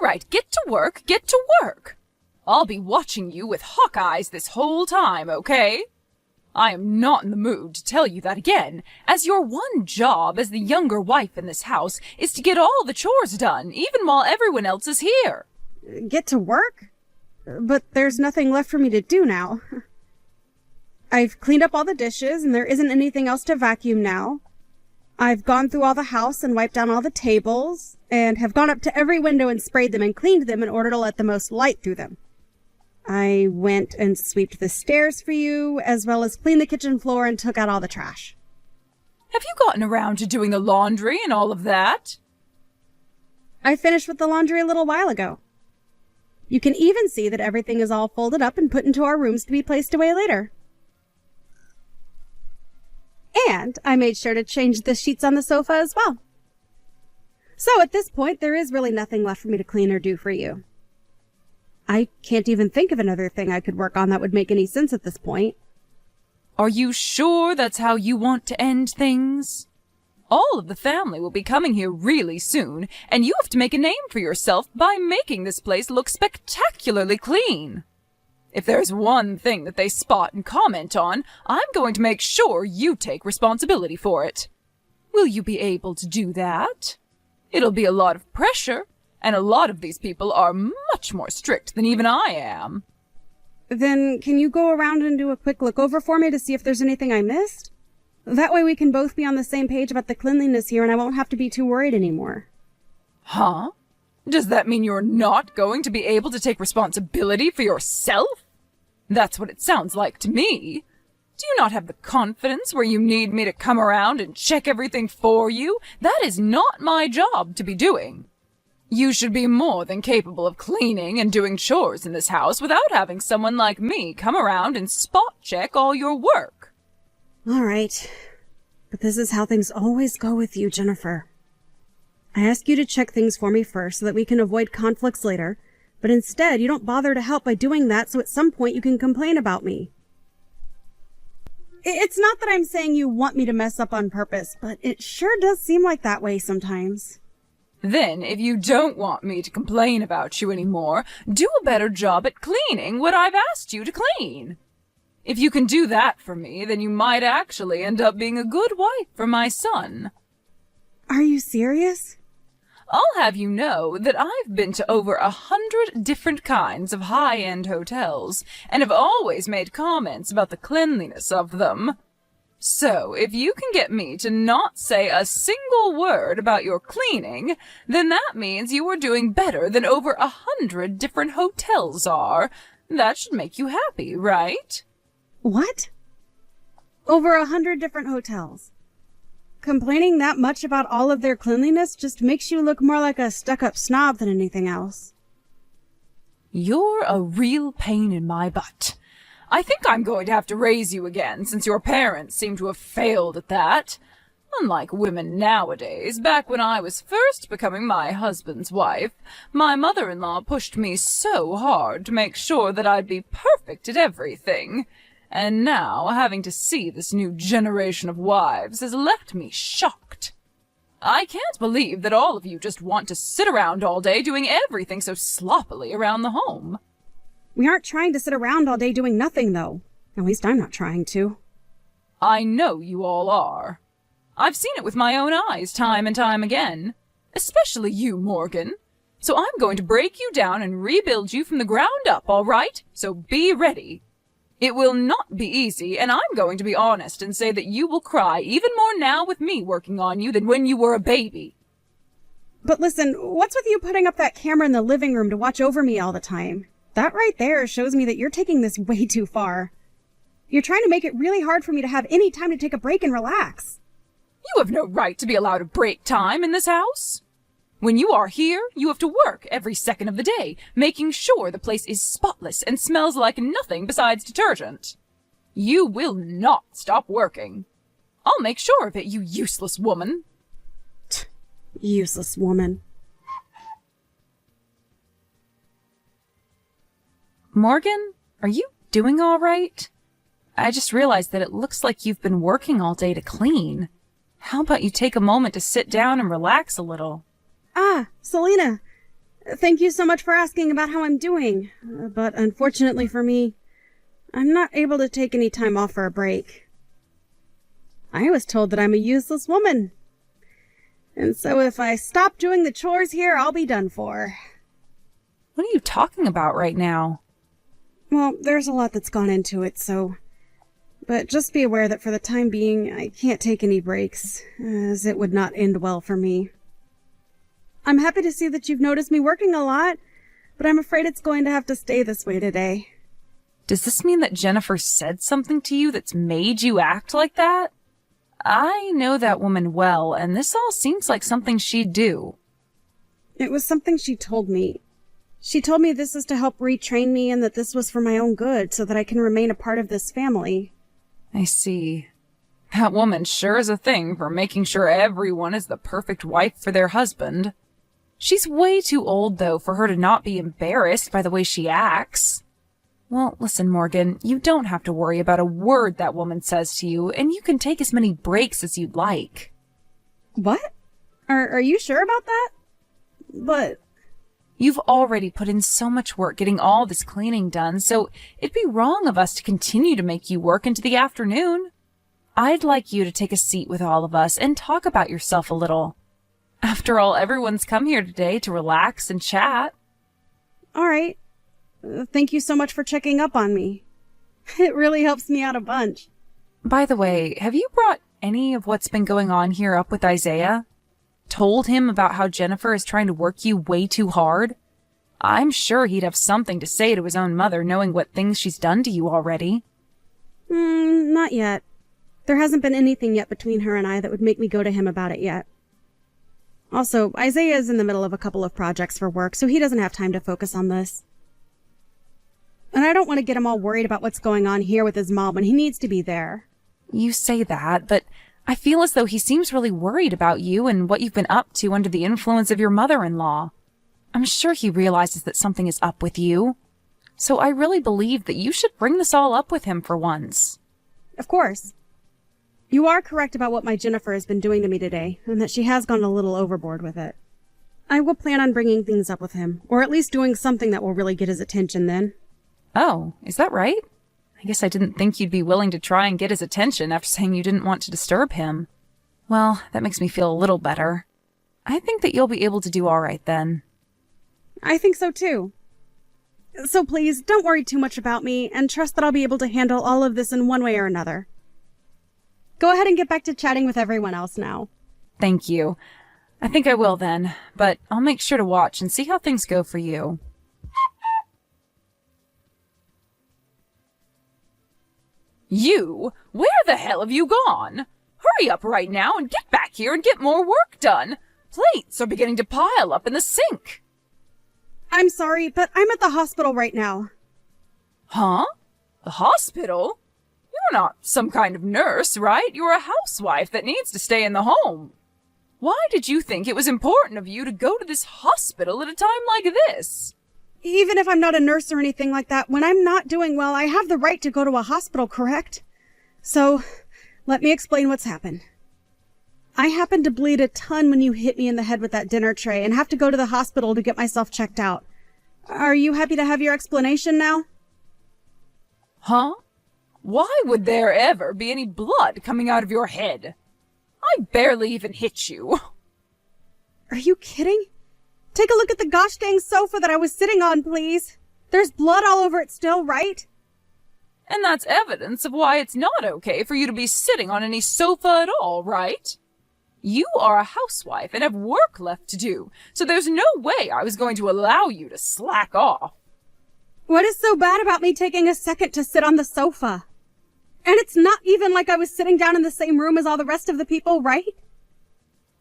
right, get to work, get to work. I'll be watching you with hawk eyes this whole time, okay? I am not in the mood to tell you that again, as your one job as the younger wife in this house is to get all the chores done, even while everyone else is here. Get to work? But there's nothing left for me to do now. I've cleaned up all the dishes, and there isn't anything else to vacuum now. I've gone through all the house and wiped down all the tables, and have gone up to every window and sprayed them and cleaned them in order to let the most light through them. I went and swept the stairs for you, as well as cleaned the kitchen floor and took out all the trash. Have you gotten around to doing the laundry and all of that? I finished with the laundry a little while ago. You can even see that everything is all folded up and put into our rooms to be placed away later. And I made sure to change the sheets on the sofa as well. So at this point, there is really nothing left for me to clean or do for you. I can't even think of another thing I could work on that would make any sense at this point. Are you sure that's how you want to end things? All of the family will be coming here really soon, and you have to make a name for yourself by making this place look spectacularly clean. If there's one thing that they spot and comment on, I'm going to make sure you take responsibility for it. Will you be able to do that? It'll be a lot of pressure, and a lot of these people are much more strict than even I am. Then can you go around and do a quick look over for me to see if there's anything I missed? That way we can both be on the same page about the cleanliness here, and I won't have to be too worried anymore. Huh? Does that mean you're not going to be able to take responsibility for yourself? That's what it sounds like to me. Do you not have the confidence where you need me to come around and check everything for you? That is not my job to be doing. You should be more than capable of cleaning and doing chores in this house without having someone like me come around and spot check all your work. All right. But this is how things always go with you, Jennifer. I ask you to check things for me first so that we can avoid conflicts later, but instead you don't bother to help by doing that, so at some point you can complain about me. It's not that I'm saying you want me to mess up on purpose, but it sure does seem like that way sometimes. Then, if you don't want me to complain about you anymore, do a better job at cleaning what I've asked you to clean. If you can do that for me, then you might actually end up being a good wife for my son. Are you serious? I'll have you know that I've been to over 100 different kinds of high-end hotels, and have always made comments about the cleanliness of them. So, if you can get me to not say a single word about your cleaning, then that means you are doing better than over 100 different hotels are. That should make you happy, right? What? Over 100 different hotels? Complaining that much about all of their cleanliness just makes you look more like a stuck-up snob than anything else. You're a real pain in my butt. I think I'm going to have to raise you again, since your parents seem to have failed at that. Unlike women nowadays, back when I was first becoming my husband's wife, my mother-in-law pushed me so hard to make sure that I'd be perfect at everything. And now, having to see this new generation of wives has left me shocked. I can't believe that all of you just want to sit around all day doing everything so sloppily around the home. We aren't trying to sit around all day doing nothing, though. At least I'm not trying to. I know you all are. I've seen it with my own eyes time and time again. Especially you, Morgan. So I'm going to break you down and rebuild you from the ground up, all right? So be ready. It will not be easy, and I'm going to be honest and say that you will cry even more now with me working on you than when you were a baby. But listen, what's with you putting up that camera in the living room to watch over me all the time? That right there shows me that you're taking this way too far. You're trying to make it really hard for me to have any time to take a break and relax. You have no right to be allowed a break time in this house. When you are here, you have to work every second of the day, making sure the place is spotless and smells like nothing besides detergent. You will not stop working. I'll make sure of it, you useless woman. Useless woman. Morgan, are you doing all right? I just realized that it looks like you've been working all day to clean. How about you take a moment to sit down and relax a little? Ah, Selena. Thank you so much for asking about how I'm doing. But unfortunately for me, I'm not able to take any time off for a break. I was told that I'm a useless woman. And so if I stop doing the chores here, I'll be done for. What are you talking about right now? Well, there's a lot that's gone into it, so... But just be aware that for the time being, I can't take any breaks, as it would not end well for me. I'm happy to see that you've noticed me working a lot, but I'm afraid it's going to have to stay this way today. Does this mean that Jennifer said something to you that's made you act like that? I know that woman well, and this all seems like something she'd do. It was something she told me. She told me this is to help retrain me and that this was for my own good so that I can remain a part of this family. I see. That woman sure is a thing for making sure everyone is the perfect wife for their husband. She's way too old, though, for her to not be embarrassed by the way she acts. Well, listen, Morgan, you don't have to worry about a word that woman says to you, and you can take as many breaks as you'd like. What? Are you sure about that? But... You've already put in so much work getting all this cleaning done, so it'd be wrong of us to continue to make you work into the afternoon. I'd like you to take a seat with all of us and talk about yourself a little. After all, everyone's come here today to relax and chat. All right. Thank you so much for checking up on me. It really helps me out a bunch. By the way, have you brought any of what's been going on here up with Isaiah? Told him about how Jennifer is trying to work you way too hard? I'm sure he'd have something to say to his own mother, knowing what things she's done to you already. Not yet. There hasn't been anything yet between her and I that would make me go to him about it yet. Also, Isaiah is in the middle of a couple of projects for work, so he doesn't have time to focus on this. And I don't want to get him all worried about what's going on here with his mom when he needs to be there. You say that, but I feel as though he seems really worried about you and what you've been up to under the influence of your mother-in-law. I'm sure he realizes that something is up with you. So I really believe that you should bring this all up with him for once. Of course. You are correct about what my Jennifer has been doing to me today, and that she has gone a little overboard with it. I will plan on bringing things up with him, or at least doing something that will really get his attention then. Oh, is that right? I guess I didn't think you'd be willing to try and get his attention after saying you didn't want to disturb him. Well, that makes me feel a little better. I think that you'll be able to do all right then. I think so too. So please, don't worry too much about me, and trust that I'll be able to handle all of this in one way or another. Go ahead and get back to chatting with everyone else now. Thank you. I think I will then, but I'll make sure to watch and see how things go for you. You? Where the hell have you gone? Hurry up right now and get back here and get more work done. Plates are beginning to pile up in the sink. I'm sorry, but I'm at the hospital right now. Huh? The hospital? You're not some kind of nurse, right? You're a housewife that needs to stay in the home. Why did you think it was important of you to go to this hospital at a time like this? Even if I'm not a nurse or anything like that, when I'm not doing well, I have the right to go to a hospital, correct? So, let me explain what's happened. I happened to bleed a ton when you hit me in the head with that dinner tray and have to go to the hospital to get myself checked out. Are you happy to have your explanation now? Huh? Why would there ever be any blood coming out of your head? I barely even hit you. Are you kidding? Take a look at the gosh dang sofa that I was sitting on, please. There's blood all over it still, right? And that's evidence of why it's not okay for you to be sitting on any sofa at all, right? You are a housewife and have work left to do, so there's no way I was going to allow you to slack off. What is so bad about me taking a second to sit on the sofa? And it's not even like I was sitting down in the same room as all the rest of the people, right?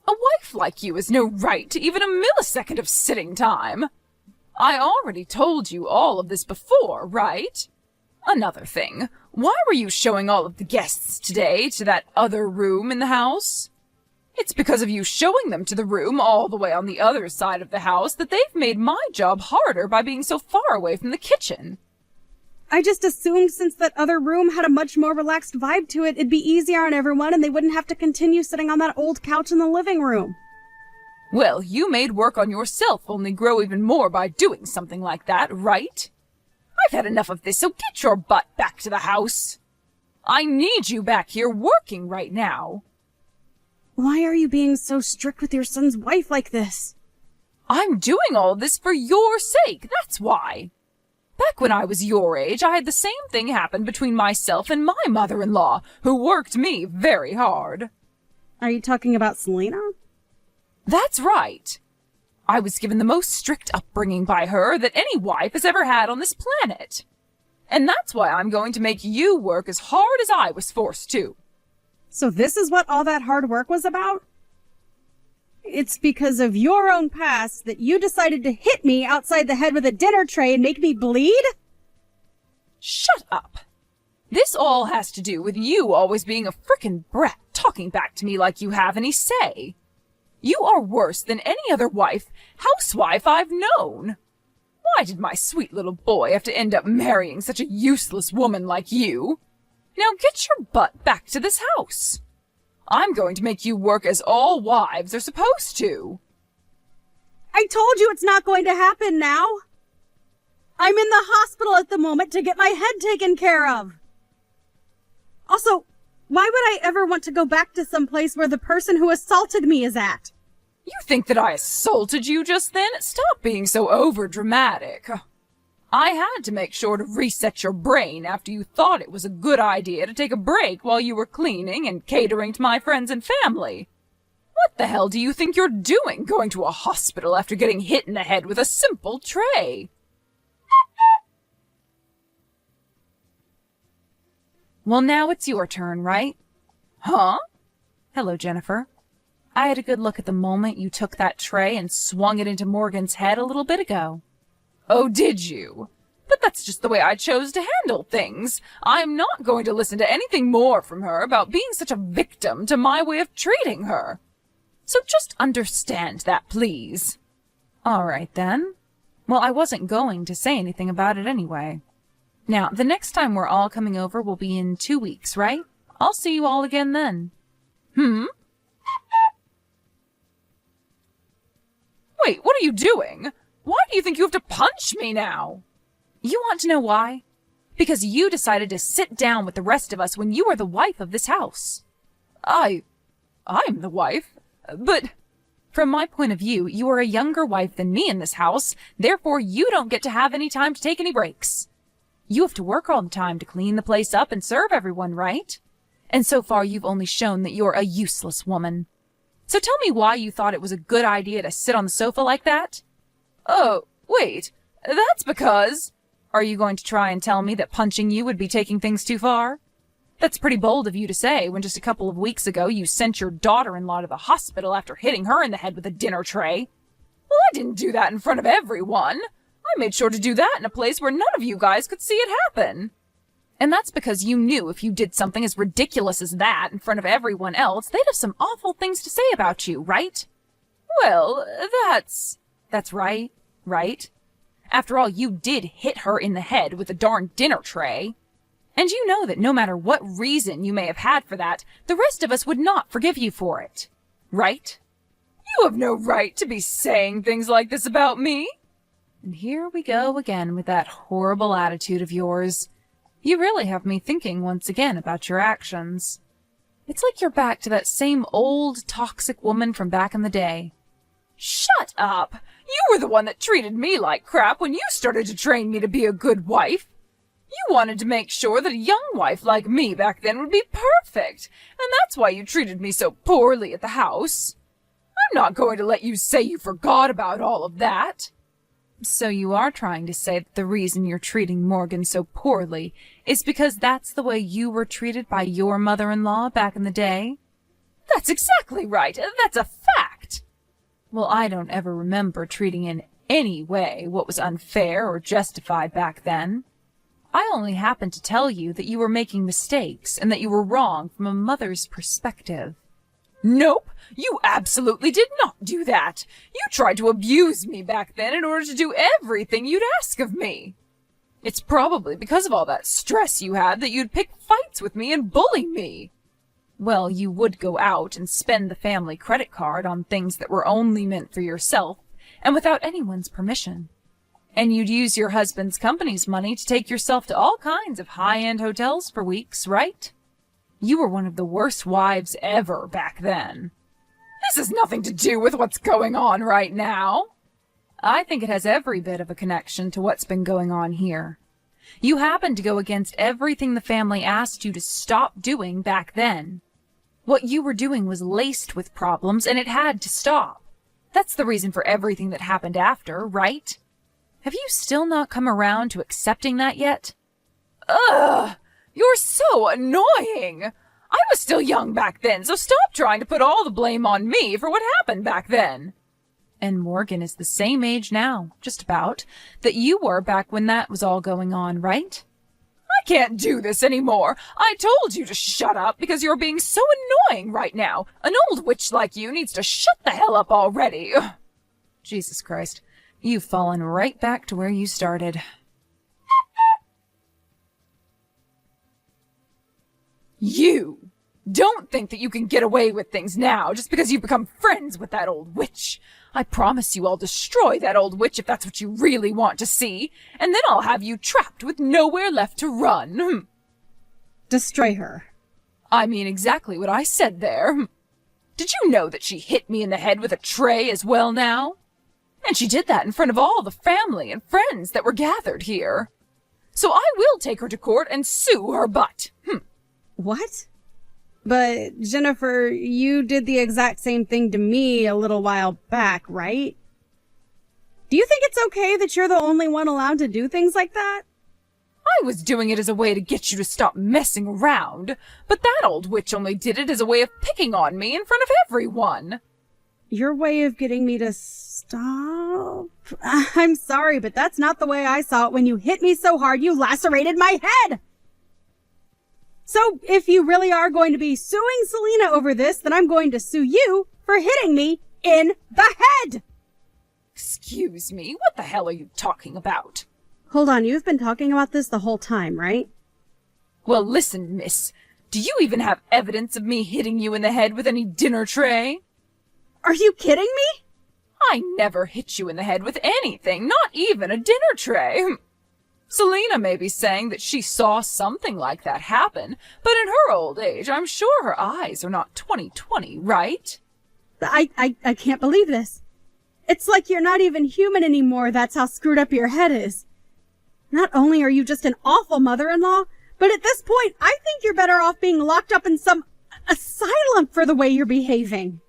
A wife like you has no right to even a millisecond of sitting time. I already told you all of this before, right? Another thing, why were you showing all of the guests today to that other room in the house? It's because of you showing them to the room all the way on the other side of the house that they've made my job harder by being so far away from the kitchen. I just assumed since that other room had a much more relaxed vibe to it, it'd be easier on everyone and they wouldn't have to continue sitting on that old couch in the living room. Well, you made work on yourself only grow even more by doing something like that, right? I've had enough of this, so get your butt back to the house. I need you back here working right now. Why are you being so strict with your son's wife like this? I'm doing all this for your sake, that's why. Back when I was your age, I had the same thing happen between myself and my mother-in-law, who worked me very hard. Are you talking about Selena? That's right. I was given the most strict upbringing by her that any wife has ever had on this planet. And that's why I'm going to make you work as hard as I was forced to. So this is what all that hard work was about? It's because of your own past that you decided to hit me outside the head with a dinner tray and make me bleed? Shut up. This all has to do with you always being a frickin' brat talking back to me like you have any say. You are worse than any other housewife I've known. Why did my sweet little boy have to end up marrying such a useless woman like you? Now get your butt back to this house. I'm going to make you work as all wives are supposed to. I told you it's not going to happen now. I'm in the hospital at the moment to get my head taken care of. Also, why would I ever want to go back to some place where the person who assaulted me is at? You think that I assaulted you just then? Stop being so over-dramatic. I had to make sure to reset your brain after you thought it was a good idea to take a break while you were cleaning and catering to my friends and family. What the hell do you think you're doing going to a hospital after getting hit in the head with a simple tray? Well, now it's your turn, right? Huh? Hello, Jennifer. I had a good look at the moment you took that tray and swung it into Morgan's head a little bit ago. Oh, did you? But that's just the way I chose to handle things. I'm not going to listen to anything more from her about being such a victim to my way of treating her. So just understand that, please. All right, then. Well, I wasn't going to say anything about it anyway. Now, the next time we're all coming over will be in 2 weeks, right? I'll see you all again then. Wait, what are you doing? Why do you think you have to punch me now? You want to know why? Because you decided to sit down with the rest of us when you are the wife of this house. I'm the wife, but from my point of view, you are a younger wife than me in this house, therefore you don't get to have any time to take any breaks. You have to work all the time to clean the place up and serve everyone, right? And so far you've only shown that you're a useless woman. So tell me why you thought it was a good idea to sit on the sofa like that? Oh, wait, that's because... Are you going to try and tell me that punching you would be taking things too far? That's pretty bold of you to say when just a couple of weeks ago you sent your daughter-in-law to the hospital after hitting her in the head with a dinner tray. Well, I didn't do that in front of everyone. I made sure to do that in a place where none of you guys could see it happen. And that's because you knew if you did something as ridiculous as that in front of everyone else, they'd have some awful things to say about you, right? Well, that's right, right? After all, you did hit her in the head with a darn dinner tray. And you know that no matter what reason you may have had for that, the rest of us would not forgive you for it. Right? You have no right to be saying things like this about me. And here we go again with that horrible attitude of yours. You really have me thinking once again about your actions. It's like you're back to that same old toxic woman from back in the day. Shut up! You were the one that treated me like crap when you started to train me to be a good wife. You wanted to make sure that a young wife like me back then would be perfect, and that's why you treated me so poorly at the house. I'm not going to let you say you forgot about all of that. So you are trying to say that the reason you're treating Morgan so poorly is because that's the way you were treated by your mother-in-law back in the day? That's exactly right. That's a fact. Well, I don't ever remember treating in any way what was unfair or justified back then. I only happened to tell you that you were making mistakes and that you were wrong from a mother's perspective. Nope, you absolutely did not do that. You tried to abuse me back then in order to do everything you'd ask of me. It's probably because of all that stress you had that you'd pick fights with me and bully me. well, you would go out and spend the family credit card on things that were only meant for yourself and without anyone's permission. And you'd use your husband's company's money to take yourself to all kinds of high-end hotels for weeks, right? You were one of the worst wives ever back then. This has nothing to do with what's going on right now. I think it has every bit of a connection to what's been going on here. You happened to go against everything the family asked you to stop doing back then. What you were doing was laced with problems, and it had to stop. That's the reason for everything that happened after, right? Have you still not come around to accepting that yet? Ugh! You're so annoying! I was still young back then, so stop trying to put all the blame on me for what happened back then. And Morgan is the same age now, just about, that you were back when that was all going on, right? I can't do this anymore. I told you to shut up because you're being so annoying right now. An old witch like you needs to shut the hell up already. Ugh. Jesus Christ, you've fallen right back to where you started. You don't think that you can get away with things now just because you've become friends with that old witch. I promise you I'll destroy that old witch if that's what you really want to see, and then I'll have you trapped with nowhere left to run. Destroy her. I mean exactly what I said there. Did you know that she hit me in the head with a tray as well now? And she did that in front of all the family and friends that were gathered here. So I will take her to court and sue her butt. What? But, Jennifer, you did the exact same thing to me a little while back, right? Do you think it's okay that you're the only one allowed to do things like that? I was doing it as a way to get you to stop messing around, but that old witch only did it as a way of picking on me in front of everyone. Your way of getting me to stop? I'm sorry, but that's not the way I saw it when you hit me so hard you lacerated my head! So, if you really are going to be suing Selena over this, then I'm going to sue you for hitting me in the head! Excuse me, what the hell are you talking about? Hold on, you've been talking about this the whole time, right? Well, listen, miss. Do you even have evidence of me hitting you in the head with any dinner tray? Are you kidding me? I never hit you in the head with anything, not even a dinner tray. Selena may be saying that she saw something like that happen, but in her old age, I'm sure her eyes are not 20/20, right? I can't believe this. It's like you're not even human anymore, that's how screwed up your head is. Not only are you just an awful mother-in-law, but at this point, I think you're better off being locked up in some asylum for the way you're behaving.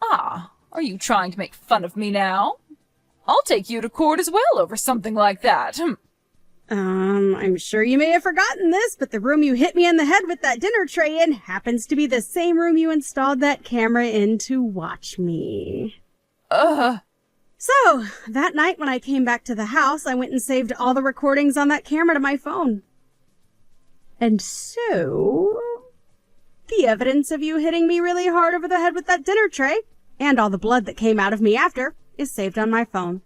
Ah, are you trying to make fun of me now? I'll take you to court as well over something like that. I'm sure you may have forgotten this, but the room you hit me in the head with that dinner tray in happens to be the same room you installed that camera in to watch me. So, that night when I came back to the house, I went and saved all the recordings on that camera to my phone. And so, the evidence of you hitting me really hard over the head with that dinner tray, and all the blood that came out of me after, is saved on my phone.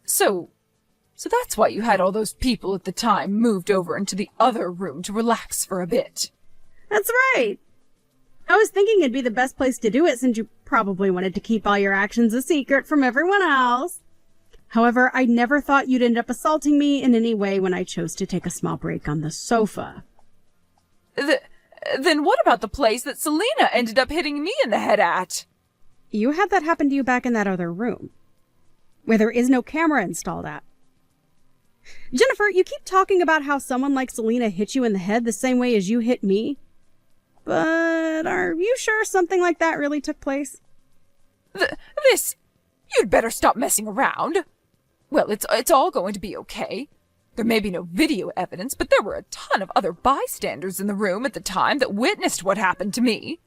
So that's why you had all those people at the time moved over into the other room to relax for a bit. That's right. I was thinking it'd be the best place to do it since you probably wanted to keep all your actions a secret from everyone else. However, I never thought you'd end up assaulting me in any way when I chose to take a small break on the sofa. Then what about the place that Selena ended up hitting me in the head at? You had that happen to you back in that other room, where there is no camera installed at. Jennifer, you keep talking about how someone like Selena hit you in the head the same way as you hit me. But are you sure something like that really took place? You'd better stop messing around. Well, it's all going to be okay. There may be no video evidence, but there were a ton of other bystanders in the room at the time that witnessed what happened to me.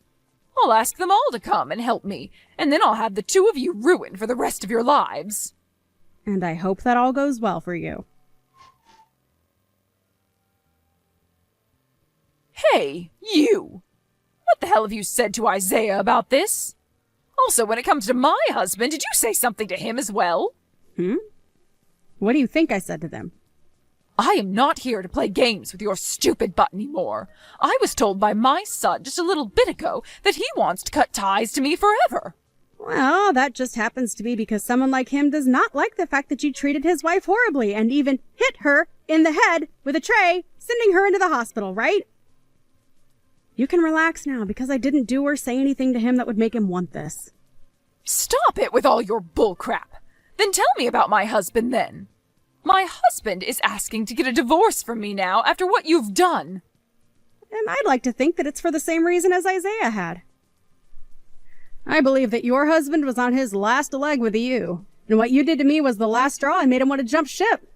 I'll ask them all to come and help me, and then I'll have the two of you ruined for the rest of your lives. And I hope that all goes well for you. Hey, you! What the hell have you said to Isaiah about this? Also, when it comes to my husband, did you say something to him as well? What do you think I said to them? I am not here to play games with your stupid butt anymore. I was told by my son just a little bit ago that he wants to cut ties to me forever. Well, that just happens to be because someone like him does not like the fact that you treated his wife horribly and even hit her in the head with a tray, sending her into the hospital, right? You can relax now because I didn't do or say anything to him that would make him want this. Stop it with all your bullcrap. Then tell me about my husband then. My husband is asking to get a divorce from me now after what you've done. And I'd like to think that it's for the same reason as Isaiah had. I believe that your husband was on his last leg with you, and what you did to me was the last straw and made him want to jump ship.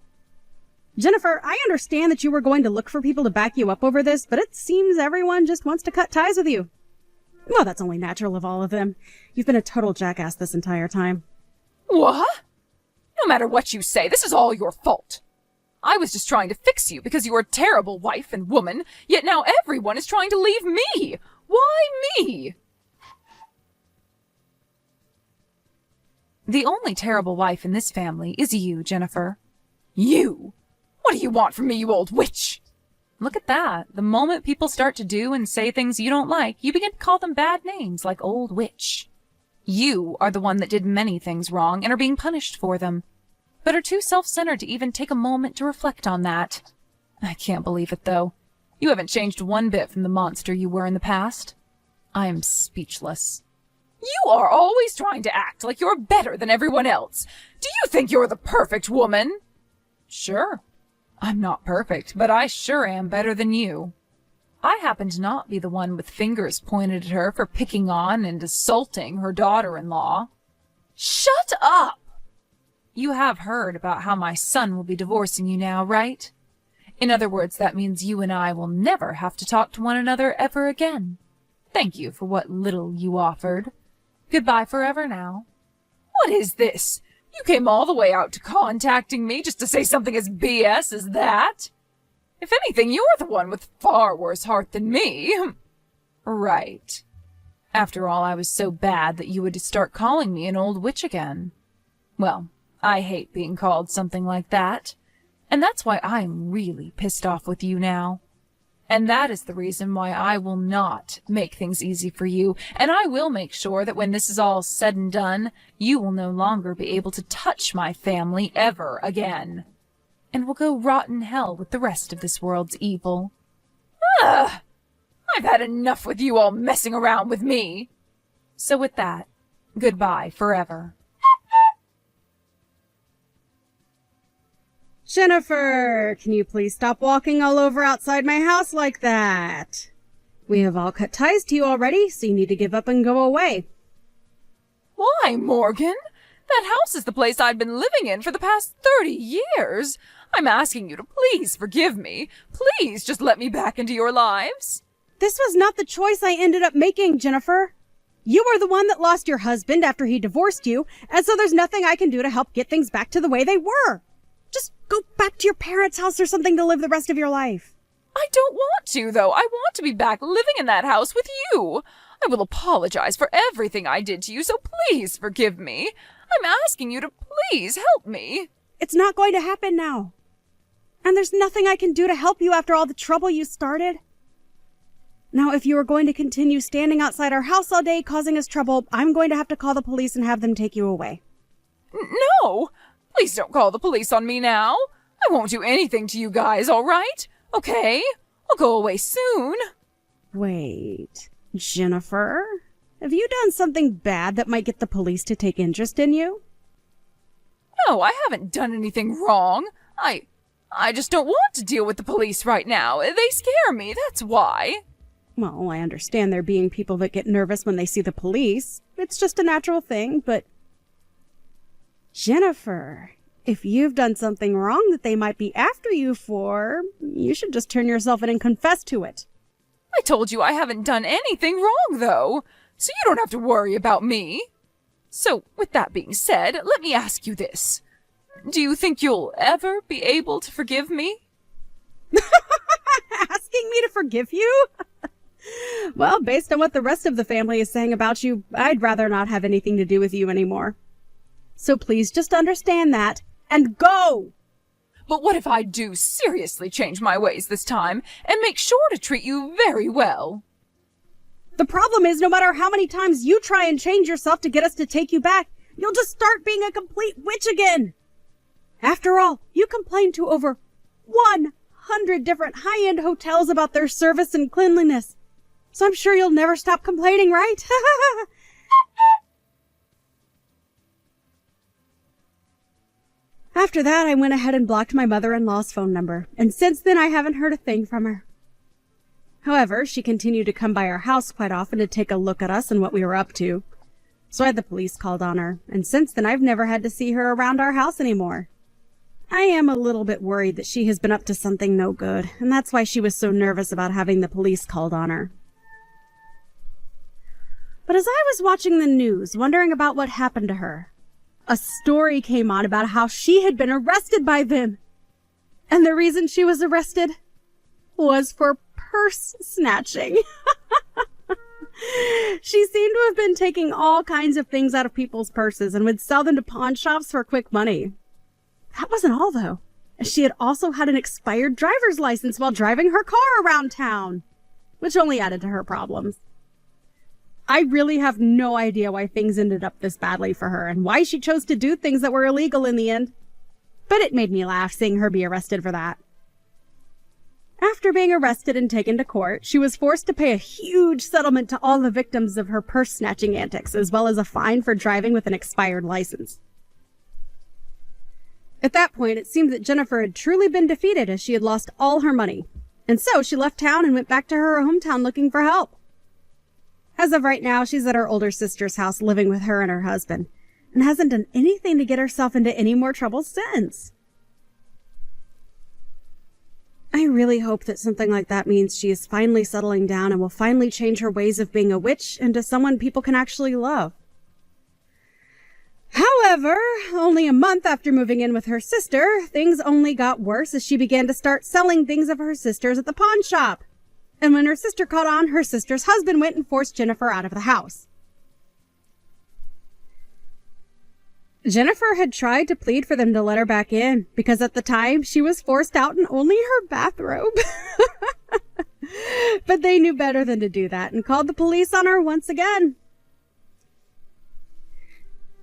Jennifer, I understand that you were going to look for people to back you up over this, but it seems everyone just wants to cut ties with you. Well, that's only natural of all of them. You've been a total jackass this entire time. What? No matter what you say, this is all your fault. I was just trying to fix you because you were a terrible wife and woman, yet now everyone is trying to leave me. Why me? The only terrible wife in this family is you, Jennifer. You? What do you want from me, you old witch? Look at that. The moment people start to do and say things you don't like, you begin to call them bad names like old witch. You are the one that did many things wrong and are being punished for them, but are too self-centered to even take a moment to reflect on that. I can't believe it, though. You haven't changed one bit from the monster you were in the past. I am speechless. You are always trying to act like you're better than everyone else. Do you think you're the perfect woman? Sure. I'm not perfect, but I sure am better than you. I happen to not be the one with fingers pointed at her for picking on and assaulting her daughter-in-law. Shut up! You have heard about how my son will be divorcing you now, right? In other words, that means you and I will never have to talk to one another ever again. Thank you for what little you offered. Goodbye forever now. What is this? You came all the way out to contacting me just to say something as BS as that? If anything, you're the one with far worse heart than me. Right. After all, I was so bad that you would start calling me an old witch again. Well, I hate being called something like that, and that's why I'm really pissed off with you now. And that is the reason why I will not make things easy for you, and I will make sure that when this is all said and done, you will no longer be able to touch my family ever again. And will go rot in hell with the rest of this world's evil. Ugh! I've had enough with you all messing around with me. So with that, goodbye forever. Jennifer, can you please stop walking all over outside my house like that? We have all cut ties to you already, so you need to give up and go away. Why, Morgan? That house is the place I've been living in for the past 30 years. I'm asking you to please forgive me. Please just let me back into your lives. This was not the choice I ended up making, Jennifer. You are the one that lost your husband after he divorced you, and so there's nothing I can do to help get things back to the way they were. Just go back to your parents' house or something to live the rest of your life. I don't want to, though. I want to be back living in that house with you. I will apologize for everything I did to you, so please forgive me. I'm asking you to please help me. It's not going to happen now. And there's nothing I can do to help you after all the trouble you started. Now, if you are going to continue standing outside our house all day causing us trouble, I'm going to have to call the police and have them take you away. No! Please don't call the police on me now. I won't do anything to you guys, all right? Okay? I'll go away soon. Wait, Jennifer? Have you done something bad that might get the police to take interest in you? No, I haven't done anything wrong. I just don't want to deal with the police right now. They scare me, that's why. Well, I understand there being people that get nervous when they see the police. It's just a natural thing, but... Jennifer, if you've done something wrong that they might be after you for, you should just turn yourself in and confess to it. I told you I haven't done anything wrong, though, so you don't have to worry about me. So, with that being said, let me ask you this. Do you think you'll ever be able to forgive me? Asking me to forgive you? Well, based on what the rest of the family is saying about you, I'd rather not have anything to do with you anymore. So please just understand that and go! But what if I do seriously change my ways this time and make sure to treat you very well? The problem is, no matter how many times you try and change yourself to get us to take you back, you'll just start being a complete witch again. After all, you complained to over 100 different high-end hotels about their service and cleanliness. So I'm sure you'll never stop complaining, right? After that, I went ahead and blocked my mother-in-law's phone number, and since then I haven't heard a thing from her. However, she continued to come by our house quite often to take a look at us and what we were up to. So I had the police called on her, and since then I've never had to see her around our house anymore. I am a little bit worried that she has been up to something no good, and that's why she was so nervous about having the police called on her. But as I was watching the news, wondering about what happened to her, a story came on about how she had been arrested by them. And the reason she was arrested was for purse snatching. She seemed to have been taking all kinds of things out of people's purses and would sell them to pawn shops for quick money. That wasn't all, though. She had also had an expired driver's license while driving her car around town, which only added to her problems. I really have no idea why things ended up this badly for her and why she chose to do things that were illegal in the end. But it made me laugh seeing her be arrested for that. After being arrested and taken to court, she was forced to pay a huge settlement to all the victims of her purse-snatching antics, as well as a fine for driving with an expired license. At that point, it seemed that Jennifer had truly been defeated as she had lost all her money, and so she left town and went back to her hometown looking for help. As of right now, she's at her older sister's house living with her and her husband, and hasn't done anything to get herself into any more trouble since. I really hope that something like that means she is finally settling down and will finally change her ways of being a witch into someone people can actually love. However, only a month after moving in with her sister, things only got worse as she began to start selling things of her sister's at the pawn shop. And when her sister caught on, her sister's husband went and forced Jennifer out of the house. Jennifer had tried to plead for them to let her back in, because at the time she was forced out in only her bathrobe. But they knew better than to do that and called the police on her once again.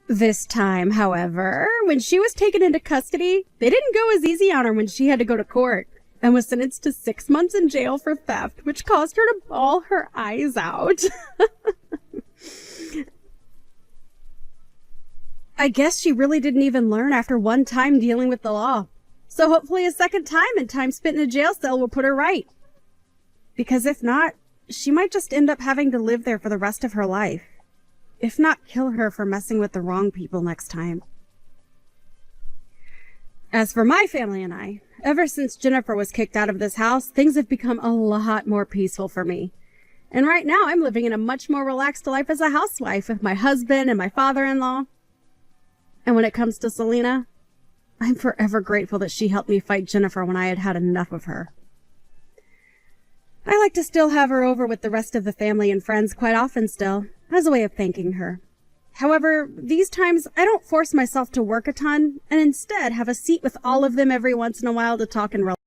This time, however, when she was taken into custody, they didn't go as easy on her when she had to go to court, and was sentenced to 6 months in jail for theft, which caused her to bawl her eyes out. I guess she really didn't even learn after one time dealing with the law. So hopefully a second time and time spent in a jail cell will put her right. Because if not, she might just end up having to live there for the rest of her life. If not kill her for messing with the wrong people next time. As for my family and I, ever since Jennifer was kicked out of this house, things have become a lot more peaceful for me. And right now I'm living in a much more relaxed life as a housewife with my husband and my father-in-law. And when it comes to Selena, I'm forever grateful that she helped me fight Jennifer when I had had enough of her. I like to still have her over with the rest of the family and friends quite often still, as a way of thanking her. However, these times I don't force myself to work a ton, and instead have a seat with all of them every once in a while to talk and relax.